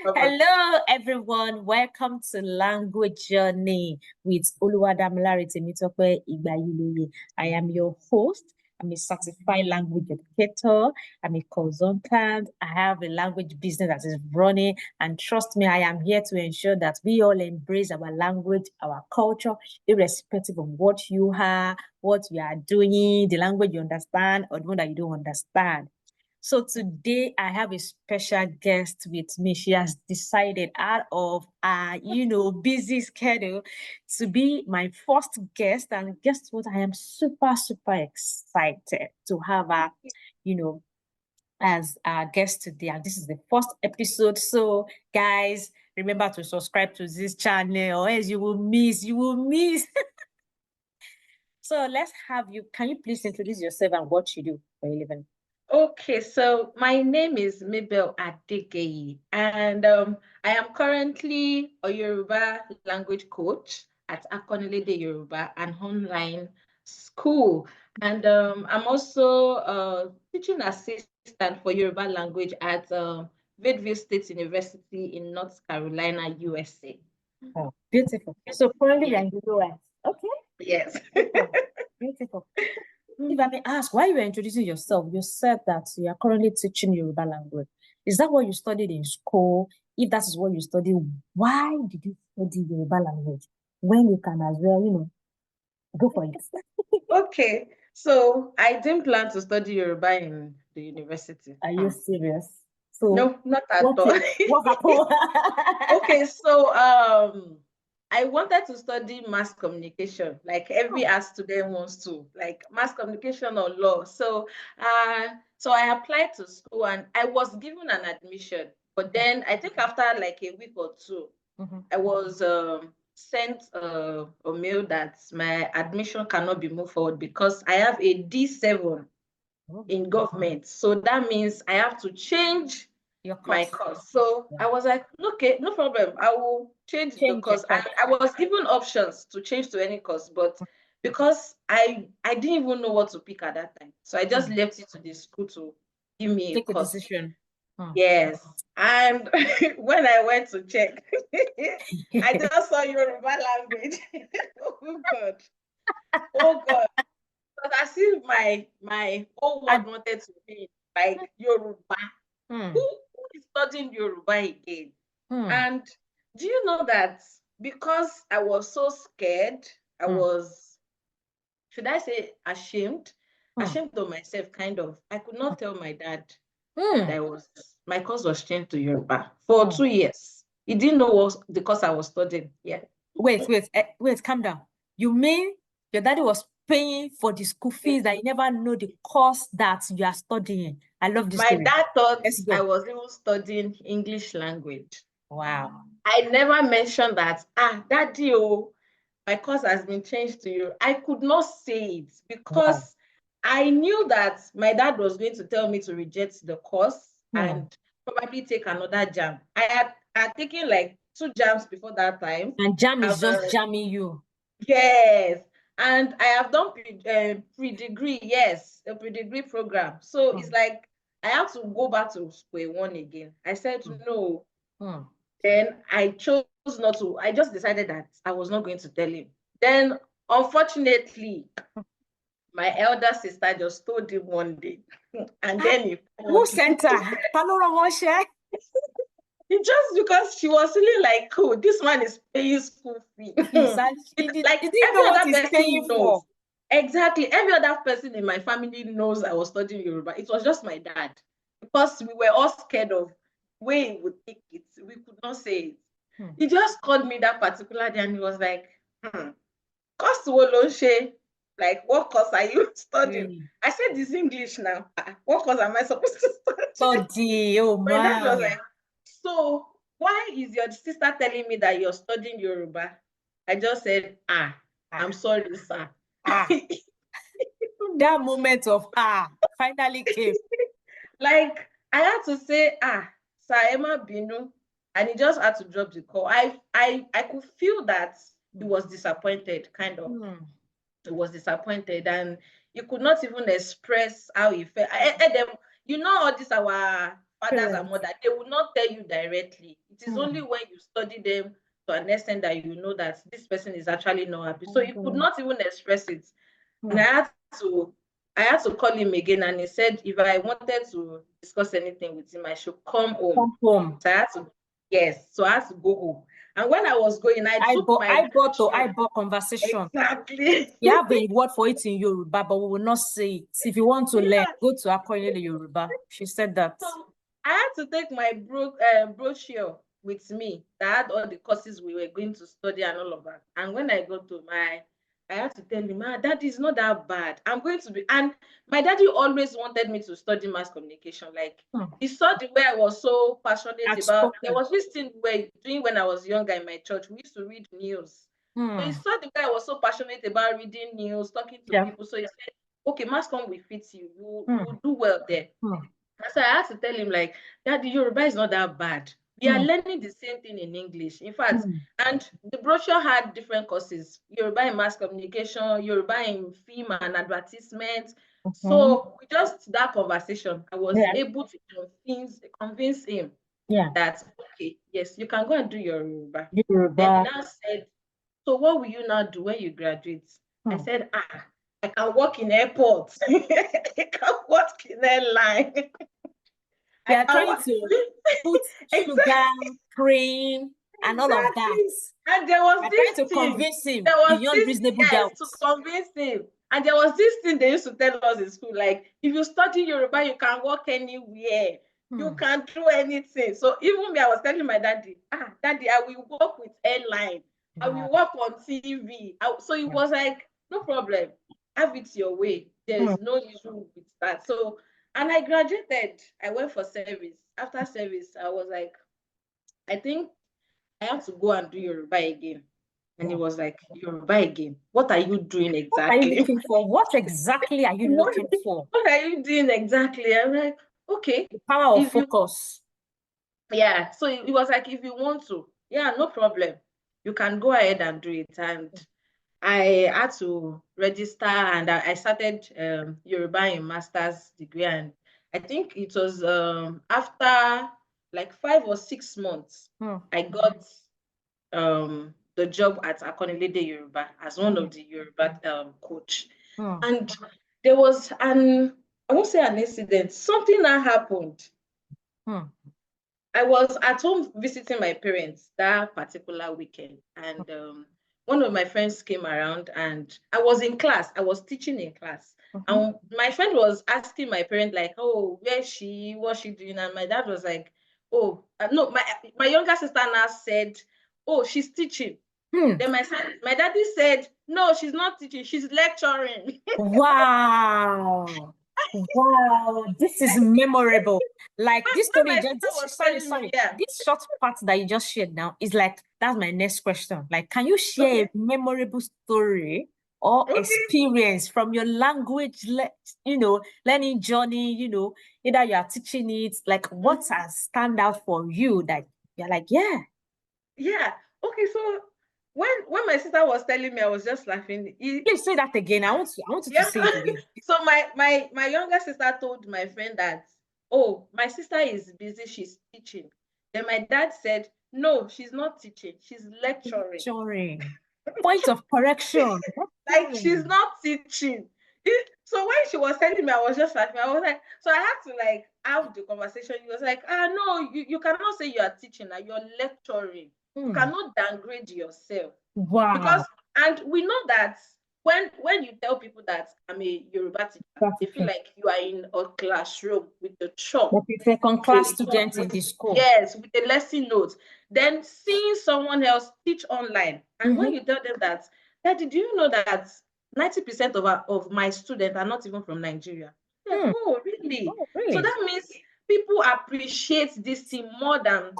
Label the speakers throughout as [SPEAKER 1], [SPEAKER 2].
[SPEAKER 1] Hello, everyone. Welcome to Language Journey with Oluwadamilare Temitope Igbayiloye. I am your host. I'm a certified language educator. I'm a consultant. I have a language business that is running. And trust me, I am here to ensure that we all embrace our language, our culture, irrespective of what you are, what you are doing, the language you understand, or the one that you don't understand. So today I have a special guest with me. She has decided out of busy schedule to be my first guest. And guess what? I am super, super excited to have her, as our guest today. And this is the first episode. So guys, remember to subscribe to this channel or else you will miss. So let's have you. Can you please introduce yourself and what you do for a living?
[SPEAKER 2] Okay, so my name is Mabel Adegeyi, and I am currently a Yoruba language coach at Akonilede Yoruba, an online school. And I'm also a teaching assistant for Yoruba language at Vadeville State University in North Carolina, USA.
[SPEAKER 1] Oh, beautiful. So currently you're in the US. Okay.
[SPEAKER 2] Yes.
[SPEAKER 1] Beautiful. If I may ask, why you are introducing yourself, you said that you are currently teaching Yoruba language. Is that what you studied in school? If that is what you studied, why did you study Yoruba language when you can as well, go for it?
[SPEAKER 2] Okay, so I didn't plan to study Yoruba in the university.
[SPEAKER 1] Are you serious? So
[SPEAKER 2] No, not at all.
[SPEAKER 1] what happened?
[SPEAKER 2] Okay, so I wanted to study mass communication, like every art student wants to, like mass communication or law. So I applied to school and I was given an admission. But then I think after like a week or two, I was sent a mail that my admission cannot be moved forward because I have a D7 in government. So that means I have to change my course. So I was like, okay, no problem. I will change the course. I was given options to change to any course, but because I didn't even know what to pick at that time. So I just left it to the school to give me a course.
[SPEAKER 1] Decision.
[SPEAKER 2] Yes. And when I went to check, I just saw Yoruba language. Oh God. Oh God. But as if my whole world wanted to be like Yoruba. Who is studying Yoruba again? And do you know that because I was so scared, I was, should I say ashamed? Ashamed of myself, kind of. I could not tell my dad that my course was changed to Yoruba for 2 years. He didn't know what the course I was studying. Yeah.
[SPEAKER 1] Wait, calm down. You mean your daddy was paying for the school fees that you never know the course that you are studying? I love this story.
[SPEAKER 2] My dad thought I was even studying English language.
[SPEAKER 1] Wow.
[SPEAKER 2] I never mentioned that, daddy, my course has been changed to you. I could not say it because I knew that my dad was going to tell me to reject the course and probably take another jam. I had taken like 2 jams before that time.
[SPEAKER 1] And jam is just jamming you.
[SPEAKER 2] Yes. And I have done pre-degree, yes, a pre-degree program. So it's like I have to go back to square one again. I said no. Then I chose not to. I just decided that I was not going to tell him. Then, unfortunately, my elder sister just told him one day. And then he
[SPEAKER 1] who sent her?
[SPEAKER 2] It just because she was feeling like, oh, this man is paying school fee.
[SPEAKER 1] Like every other person knows.
[SPEAKER 2] Exactly. Every other person in my family knows I was studying Yoruba. It was just my dad. Because we were all scared of where he would take it. We could not say it. He just called me that particular day and he was like, course woloshe. Like, what course are you studying? I said, this English now. What course am I supposed to study?
[SPEAKER 1] Oh, my
[SPEAKER 2] dad was like, so why is your sister telling me that you're studying Yoruba? I just said, I'm sorry, sir.
[SPEAKER 1] That moment of finally came.
[SPEAKER 2] Like, I had to say, sir, Emma Binu, and he just had to drop the call. I could feel that he was disappointed, kind of. He was disappointed, and he could not even express how he felt. All this our fathers and mothers, they will not tell you directly. It is only when you study them to an extent that you know that this person is actually not happy. So he could not even express it. And I had to call him again, and he said if I wanted to discuss anything with him, I should come home.
[SPEAKER 1] Come home.
[SPEAKER 2] So I had to, yes, so I had to go home. And when I was going, I took my
[SPEAKER 1] eyeball conversation.
[SPEAKER 2] Exactly.
[SPEAKER 1] You have a word for it in Yoruba, but we will not say it. If you want to learn, go to Akoyele Yoruba. She said that.
[SPEAKER 2] So I had to take my brochure with me that had all the courses we were going to study and all of that. And when I got to I had to tell him, Daddy, it's not that bad. I'm going to be, and my daddy always wanted me to study mass communication. Like, he saw the way I was so passionate about, there was this thing we were doing when I was younger in my church. We used to read news. So he saw the way I was so passionate about reading news, talking to people. So he said, okay, mass comm will fit you. You do well there. So I had to tell him, like, Daddy, Yoruba is not that bad. We are learning the same thing in English. In fact, and the brochure had different courses: Yoruba in mass communication, Yoruba in film and advertisement. So with just that conversation, I was able to convince him that, okay, yes, you can go and do your Yoruba. Then he now said, so what will you now do when you graduate? I said, I can work in airports. I can work in airline.
[SPEAKER 1] They are trying to put sugar, cream, and all of that.
[SPEAKER 2] And there was this
[SPEAKER 1] trying to
[SPEAKER 2] thing.
[SPEAKER 1] convince him
[SPEAKER 2] There was
[SPEAKER 1] beyond
[SPEAKER 2] this,
[SPEAKER 1] reasonable
[SPEAKER 2] yes,
[SPEAKER 1] doubt.
[SPEAKER 2] to convince him. And there was this thing they used to tell us in school, like, if you study Yoruba, you can work anywhere. You can do anything. So even me, I was telling my daddy, Daddy, I will work with airline. I will work on TV. So it was like, no problem. Have it your way. There is no issue with that. So, and I graduated. I went for service. After service, I was like, I think I have to go and do Yoruba again. And he was like, Yoruba again? What are you doing exactly?
[SPEAKER 1] What are you looking for? What exactly are you looking for?
[SPEAKER 2] What are you doing exactly? I'm like, okay.
[SPEAKER 1] The power of focus.
[SPEAKER 2] Yeah. So it was like, if you want to, yeah, no problem. You can go ahead and do it. And I had to register, and I started Yoruba in master's degree. And I think it was after like 5 or 6 months, I got the job at Akonilede Yoruba as one of the Yoruba coach. And there was I won't say an incident, something that happened. I was at home visiting my parents that particular weekend, and one of my friends came around, and I was in class. I was teaching in class, and my friend was asking my parent, like, "Oh, where's she? What's she doing?" And my dad was like, "Oh, no." My younger sister now said, "Oh, she's teaching." Then my daddy said, "No, she's not teaching. She's lecturing."
[SPEAKER 1] Wow. Wow, this is memorable. Like this story, sorry. This short part that you just shared now is like, that's my next question. Like, can you share a memorable story or experience from your language, learning journey, either you are teaching it, like what has stand out for you that you're like, yeah.
[SPEAKER 2] Okay, so when my sister was telling me, I was just laughing.
[SPEAKER 1] Please say that again. I want you to say it again.
[SPEAKER 2] So my younger sister told my friend that, oh, my sister is busy, she's teaching. Then my dad said, no, she's not teaching, she's lecturing.
[SPEAKER 1] Point of correction.
[SPEAKER 2] Like, she's not teaching. So when she was telling me, I was just laughing. I was like, so I had to like have the conversation. He was like, no, you cannot say you are teaching, like you're lecturing. You cannot downgrade yourself.
[SPEAKER 1] Wow.
[SPEAKER 2] Because, and we know that when you tell people that I'm a Yoruba teacher, they feel like you are in a classroom with the chalk.
[SPEAKER 1] But if you're a class student in the school.
[SPEAKER 2] Yes, with a lesson note. Then seeing someone else teach online. And when you tell them that, Daddy, do you know that 90% of my students are not even from Nigeria? Like, oh, really?
[SPEAKER 1] Oh, really?
[SPEAKER 2] So that means people appreciate this thing more than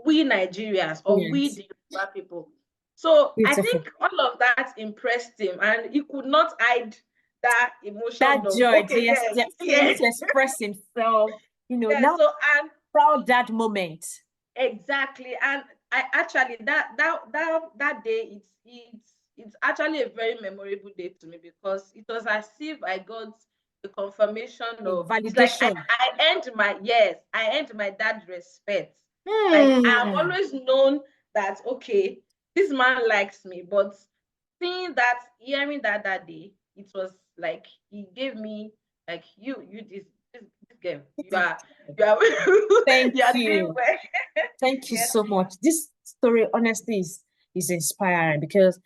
[SPEAKER 2] we Nigerians or we the Yoruba people. So I think all of that impressed him, and he could not hide that emotion.
[SPEAKER 1] That joy, yes. To express himself, now
[SPEAKER 2] so, and
[SPEAKER 1] proud that moment.
[SPEAKER 2] Exactly. And I actually that day, it's actually a very memorable day to me, because it was as if I got a confirmation
[SPEAKER 1] A
[SPEAKER 2] of, it's like
[SPEAKER 1] validation.
[SPEAKER 2] I earned my, yes, I earned my dad's respect. Like I've
[SPEAKER 1] Hmm.
[SPEAKER 2] always known that, okay, this man likes me, but seeing that, hearing that day, it was like he gave me like, you this girl, you are
[SPEAKER 1] Thank
[SPEAKER 2] you are doing
[SPEAKER 1] you.
[SPEAKER 2] well.
[SPEAKER 1] Thank you
[SPEAKER 2] Yes.
[SPEAKER 1] so much. This story, honestly, is inspiring because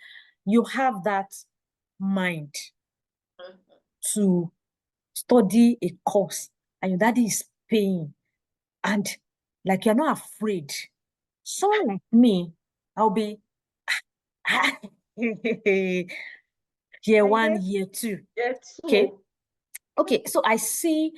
[SPEAKER 1] you have that mind
[SPEAKER 2] Mhm.
[SPEAKER 1] to study a course and your daddy is paying, and like you're not afraid. Someone like me, I'll be year
[SPEAKER 2] I
[SPEAKER 1] one,
[SPEAKER 2] get
[SPEAKER 1] year two.
[SPEAKER 2] it
[SPEAKER 1] Okay.
[SPEAKER 2] too.
[SPEAKER 1] Okay. So I see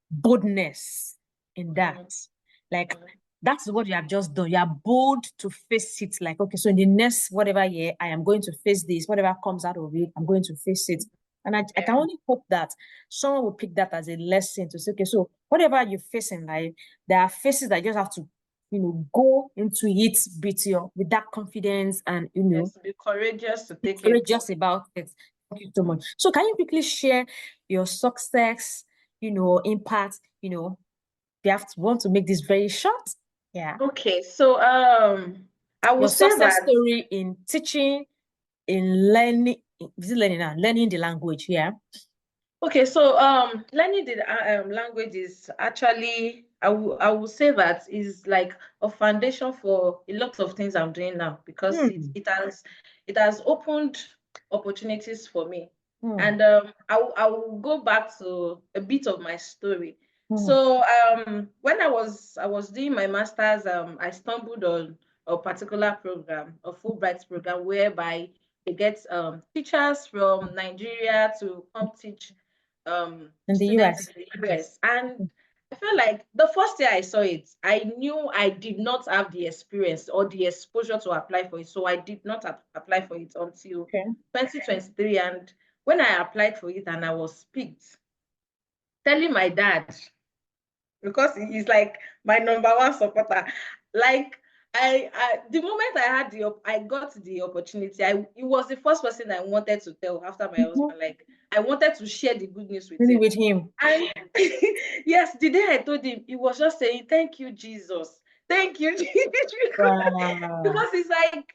[SPEAKER 1] boldness in that.
[SPEAKER 2] Mm,
[SPEAKER 1] Like
[SPEAKER 2] mm,
[SPEAKER 1] that's what you have just done. You are bold to face it. Like, okay, so in the next whatever year, I am going to face this. Whatever comes out of it, I'm going to face it. And I
[SPEAKER 2] yeah.
[SPEAKER 1] can only hope that someone will pick that as a lesson to say, okay, so whatever you face in life, there are phases that you just have to, go into it with that confidence and
[SPEAKER 2] Yes, be courageous to
[SPEAKER 1] be
[SPEAKER 2] take it.
[SPEAKER 1] courageous about it. Thank you so much. So can you quickly share your success, impact, you want to make this very short. Yeah.
[SPEAKER 2] Okay, so I will
[SPEAKER 1] Your
[SPEAKER 2] say
[SPEAKER 1] success
[SPEAKER 2] that.
[SPEAKER 1] story in teaching, in learning, is it learning now? Learning the language, yeah.
[SPEAKER 2] Okay, so learning the language is actually, I will say that is like a foundation for a lot of things I'm doing now, because
[SPEAKER 1] Hmm.
[SPEAKER 2] it has opened opportunities for me.
[SPEAKER 1] Hmm.
[SPEAKER 2] And I will go back to a bit of my story.
[SPEAKER 1] Hmm.
[SPEAKER 2] So when I was doing my master's, I stumbled on a particular program, a Fulbright program, whereby they get teachers from Nigeria to come teach
[SPEAKER 1] In the
[SPEAKER 2] students
[SPEAKER 1] US.
[SPEAKER 2] in the US. And I felt like the first year I saw it, I knew I did not have the experience or the exposure to apply for it. So I did not apply for it until
[SPEAKER 1] Okay.
[SPEAKER 2] 2023. And when I applied for it and I was picked, telling my dad, because he's like my number one supporter. Like the moment I got the opportunity, he was the first person I wanted to tell after my
[SPEAKER 1] Mhm.
[SPEAKER 2] husband. Like I wanted to share the good news with
[SPEAKER 1] Really
[SPEAKER 2] him.
[SPEAKER 1] with him.
[SPEAKER 2] And yes, the day I told him, he was just saying, "Thank you, Jesus. Thank you, Jesus."
[SPEAKER 1] Wow.
[SPEAKER 2] Because it's like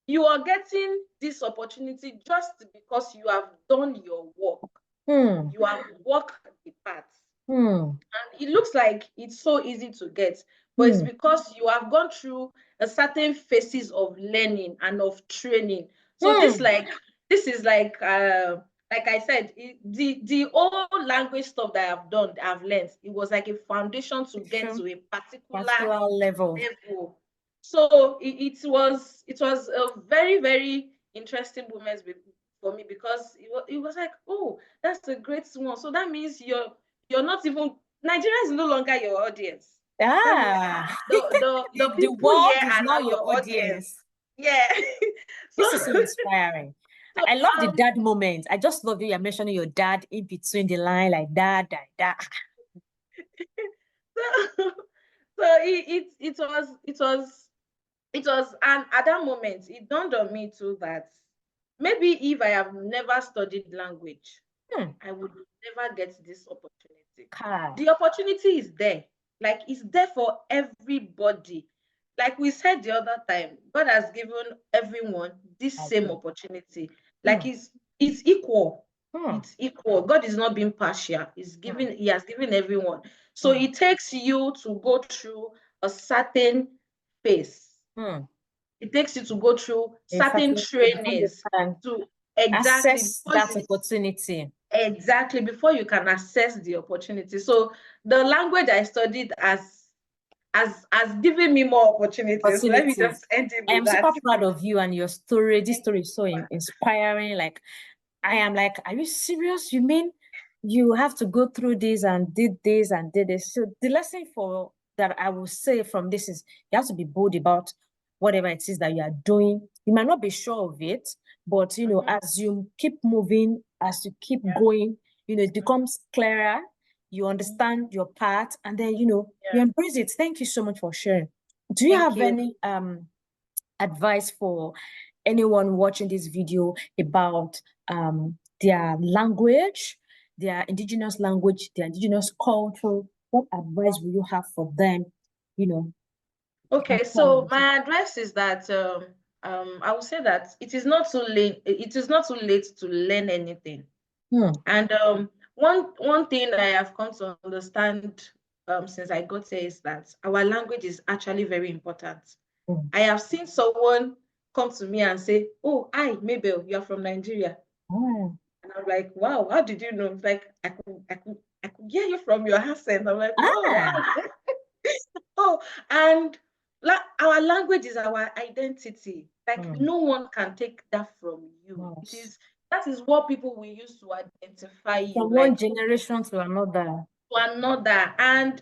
[SPEAKER 2] you are getting this opportunity just because you have done your work.
[SPEAKER 1] Hmm.
[SPEAKER 2] You have walked the path.
[SPEAKER 1] Hmm.
[SPEAKER 2] And it looks like it's so easy to get, but it's
[SPEAKER 1] Hmm.
[SPEAKER 2] because you have gone through a certain phases of learning and of training. So
[SPEAKER 1] Hmm.
[SPEAKER 2] this is like I said, the whole language stuff that I've learned, it was like a foundation to get
[SPEAKER 1] Sure.
[SPEAKER 2] to a particular
[SPEAKER 1] Particular level.
[SPEAKER 2] level. So it was a very, very interesting moment for me, because it was like, oh, that's a great one. So that means you're not even, Nigeria is no longer your audience. That means
[SPEAKER 1] Ah.
[SPEAKER 2] the
[SPEAKER 1] The
[SPEAKER 2] people here
[SPEAKER 1] world is
[SPEAKER 2] are
[SPEAKER 1] now
[SPEAKER 2] now
[SPEAKER 1] your
[SPEAKER 2] your audience.
[SPEAKER 1] audience.
[SPEAKER 2] Yeah. So
[SPEAKER 1] This is so inspiring.
[SPEAKER 2] so
[SPEAKER 1] I love the dad moment. I just love you. You're mentioning your dad in between the line, like dad, dad, dad.
[SPEAKER 2] so, it was, and at that moment it dawned on me too that maybe if I have never studied language,
[SPEAKER 1] Hmm.
[SPEAKER 2] I would never get this opportunity.
[SPEAKER 1] Kai.
[SPEAKER 2] The opportunity is there. Like it's there for everybody. Like we said the other time, God has given everyone this
[SPEAKER 1] I
[SPEAKER 2] same
[SPEAKER 1] do.
[SPEAKER 2] opportunity. Like
[SPEAKER 1] Hmm.
[SPEAKER 2] it's equal.
[SPEAKER 1] Hmm.
[SPEAKER 2] It's equal. God is not being partial.
[SPEAKER 1] Hmm.
[SPEAKER 2] He has given everyone. So
[SPEAKER 1] Hmm.
[SPEAKER 2] it takes you to go through a certain phase.
[SPEAKER 1] Hmm.
[SPEAKER 2] It takes you to go through
[SPEAKER 1] In fact,
[SPEAKER 2] certain
[SPEAKER 1] before you
[SPEAKER 2] trainings
[SPEAKER 1] can
[SPEAKER 2] to exactly
[SPEAKER 1] access
[SPEAKER 2] before
[SPEAKER 1] that
[SPEAKER 2] you
[SPEAKER 1] opportunity.
[SPEAKER 2] exactly before you can access the opportunity. So the language I studied has given me more opportunities. Let me
[SPEAKER 1] Opportunities.
[SPEAKER 2] just end it
[SPEAKER 1] I
[SPEAKER 2] with
[SPEAKER 1] am super
[SPEAKER 2] that.
[SPEAKER 1] proud of you and your story. This
[SPEAKER 2] Thank
[SPEAKER 1] story
[SPEAKER 2] you
[SPEAKER 1] is
[SPEAKER 2] so
[SPEAKER 1] so
[SPEAKER 2] much.
[SPEAKER 1] inspiring. Like, I am like, are you serious? You mean you have to go through this and did this and did this? So the lesson for that I will say from this is you have to be bold about whatever it is that you are doing. You might not be sure of it, but
[SPEAKER 2] Mhm.
[SPEAKER 1] as you keep moving, as you keep
[SPEAKER 2] Yeah.
[SPEAKER 1] going, it
[SPEAKER 2] Mhm.
[SPEAKER 1] becomes clearer. You
[SPEAKER 2] Mhm.
[SPEAKER 1] understand your part, and then you
[SPEAKER 2] Yeah.
[SPEAKER 1] embrace it. Thank you so much for sharing. Do you
[SPEAKER 2] Thank
[SPEAKER 1] have
[SPEAKER 2] you.
[SPEAKER 1] any advice for anyone watching this video about their language, their indigenous language, their indigenous culture? What advice will you have for them? You know,
[SPEAKER 2] Okay, so my advice is that I would say that it is not too late. It is not too late to learn anything. And one thing I have come to understand since I got here is that our language is actually very important. I have seen someone come to me and say, "Oh, hi, Mabel, you are from Nigeria." And I'm like, "Wow, how did you know?" It's like I could hear you from your accent. I'm like, "Oh, wow." Oh, and our language is our identity. Like no one can take that from you. That is what people will use to identify you.
[SPEAKER 1] From one generation to another.
[SPEAKER 2] To another. And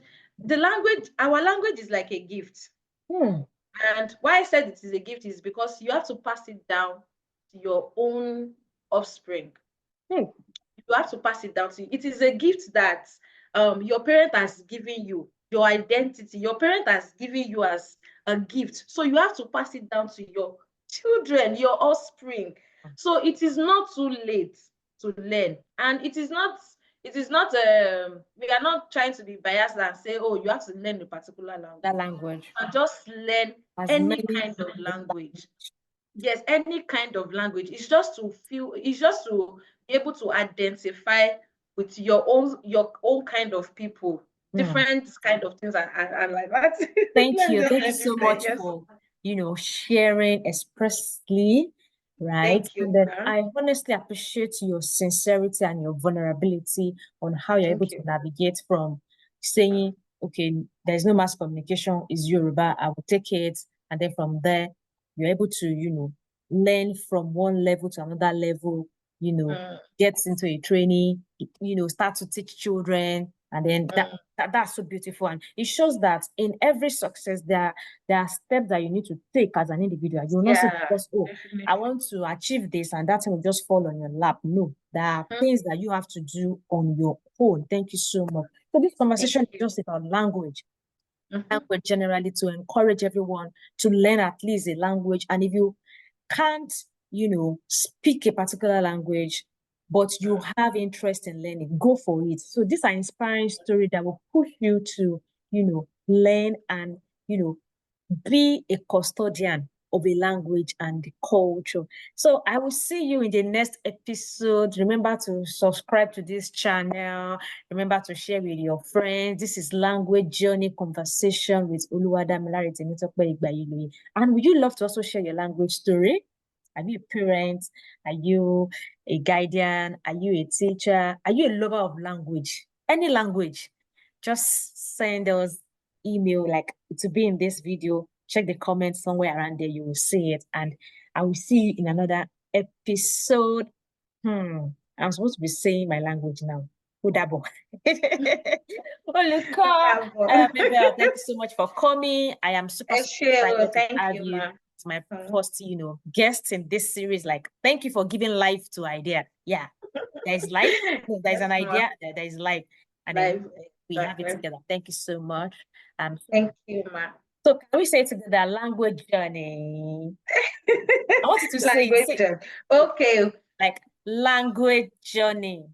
[SPEAKER 2] our language is like a gift. And why I said it is a gift is because you have to pass it down to your own offspring. You have to pass it down to you. It is a gift that your parent has given you, your identity. Your parent has given you as a gift. So you have to pass it down to your children, your offspring. So it is not too late to learn. And it is not, we are not trying to be biased and say, oh, you have to learn a particular language.
[SPEAKER 1] That language.
[SPEAKER 2] And just learn any kind of language. Yes, any kind of language. It's just to be able to identify with your own kind of people, different kind of things and like that.
[SPEAKER 1] Thank you so much for sharing expressly, right?
[SPEAKER 2] Thank you.
[SPEAKER 1] And then I honestly appreciate your sincerity and your vulnerability on how you're able to navigate from saying, okay, there's no mass communication, is Yoruba, I will take it, and then from there you're able to learn from one level to another level, get into a training, start to teach children, and then that's so beautiful. And it shows that in every success there are steps that you need to take as an individual. You'll not say because, I want to achieve this and that will just fall on your lap. No, there are things that you have to do on your own. Thank you so much. So this conversation is just about language. Language generally, to encourage everyone to learn at least a language. And if you can't speak a particular language, but you have interest in learning, go for it. So these are inspiring stories that will push you to learn and be a custodian of a language and the culture. So I will see you in the next episode. Remember to subscribe to this channel. Remember to share with your friends. This is Language Journey Conversation with Oluwadamilare Temitope Igbayiloi. And would you love to also share your language story? Are you a parent? Are you a guardian? Are you a teacher? Are you a lover of language? Any language? Just send us email, like to be in this video. Check the comments somewhere around there. You will see it. And I will see you in another episode. I'm supposed to be saying my language now. Udabo. Mabel, thank you so much for coming. I am super excited to have you. It's my first, guest in this series. Like, thank you for giving life to idea. Yeah, there's life. There's an idea. There is life, and then we have it together. Thank you so much.
[SPEAKER 2] Thank you, ma.
[SPEAKER 1] So can we say together, language journey? I want you to say
[SPEAKER 2] it. Okay.
[SPEAKER 1] Like language journey.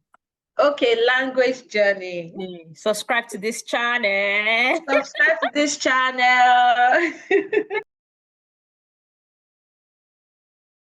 [SPEAKER 2] Okay, language journey.
[SPEAKER 1] Subscribe to this channel.
[SPEAKER 2] Subscribe to this channel.